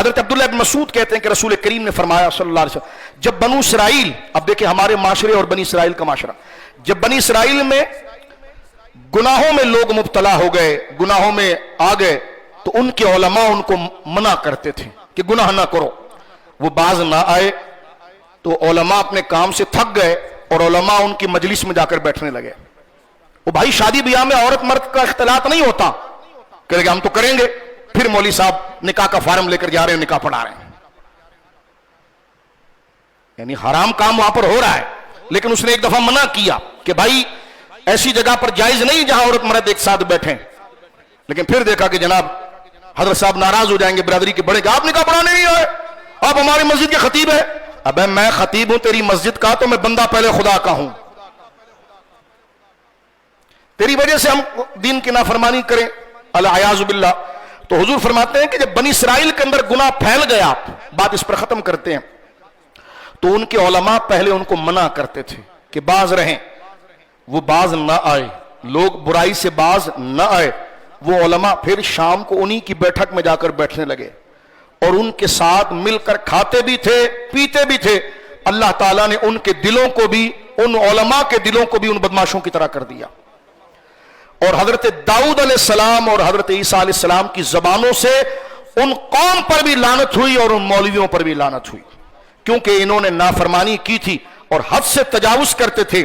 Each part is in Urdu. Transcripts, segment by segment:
حضرت عبداللہ بن مسعود کہتے ہیں کہ رسول کریم نے فرمایا صلی اللہ علیہ وسلم، جب بنو اسرائیل، اب دیکھیں ہمارے معاشرے اور بنی اسرائیل کا معاشرہ، جب بنی اسرائیل میں گناہوں میں لوگ مبتلا ہو گئے، گناہوں میں آ گئے، تو ان کے علماء ان کو منع کرتے تھے کہ گناہ نہ کرو، وہ باز نہ آئے تو علماء اپنے کام سے تھک گئے اور علماء ان کی مجلس میں جا کر بیٹھنے لگے۔ وہ بھائی شادی بیاہ میں عورت مرد کا اختلاط نہیں ہوتا کہ ہم تو کریں گے، پھر مولوی صاحب نکاح کا فارم لے کر جا رہے ہیں، نکاح پڑھا رہے ہیں، یعنی حرام کام وہاں پر ہو رہا ہے، لیکن اس نے ایک دفعہ منع کیا کہ بھائی ایسی جگہ پر جائز نہیں جہاں عورت مرد ایک ساتھ بیٹھیں، لیکن پھر دیکھا کہ جناب حضرت صاحب ناراض ہو جائیں گے، برادری کے بڑے کہ آپ نکاح پڑھانے نہیں آئے، آپ ہماری مسجد کے خطیب ہیں۔ ابے میں خطیب ہوں تیری مسجد کا، تو میں بندہ پہلے خدا کا ہوں، تیری وجہ سے ہم دین کی نافرمانی کریں العیاذ باللہ۔ تو حضور فرماتے ہیں کہ جب بنی اسرائیل کے اندر گناہ پھیل گیا، بات اس پر ختم کرتے ہیں، تو ان کے علماء پہلے ان کو منع کرتے تھے کہ باز رہیں، وہ باز نہ آئے، لوگ برائی سے باز نہ آئے، وہ علماء پھر شام کو انہی کی بیٹھک میں جا کر بیٹھنے لگے اور ان کے ساتھ مل کر کھاتے بھی تھے، پیتے بھی تھے۔ اللہ تعالیٰ نے ان کے دلوں کو بھی، ان علماء کے دلوں کو بھی ان بدماشوں کی طرح کر دیا، اور حضرت داؤد علیہ السلام اور حضرت عیسیٰ علیہ السلام کی زبانوں سے ان قوم پر بھی لعنت ہوئی اور ان مولویوں پر بھی لعنت ہوئی، کیونکہ انہوں نے نافرمانی کی تھی اور حد سے تجاوز کرتے تھے۔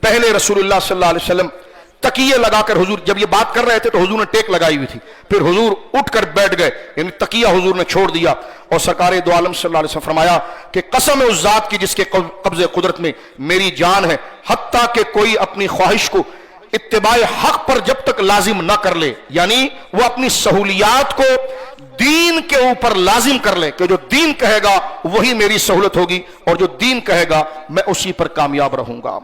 پہلے رسول اللہ صلی اللہ علیہ وسلم تکیے لگا کر، حضور جب یہ بات کر رہے تھے تو حضور نے ٹیک لگائی ہوئی تھی، پھر حضور اٹھ کر بیٹھ گئے، یعنی تکیہ حضور نے چھوڑ دیا، اور سرکار دو عالم صلی اللہ علیہ وسلم فرمایا کہ قسم ہے اس ذات کی جس کے قبض قدرت میں میری جان ہے، حتیٰ کہ کوئی اپنی خواہش کو اتباع حق پر جب تک لازم نہ کر لے، یعنی وہ اپنی سہولیات کو دین کے اوپر لازم کر لے کہ جو دین کہے گا وہی میری سہولت ہوگی، اور جو دین کہے گا میں اسی پر کامیاب رہوں گا۔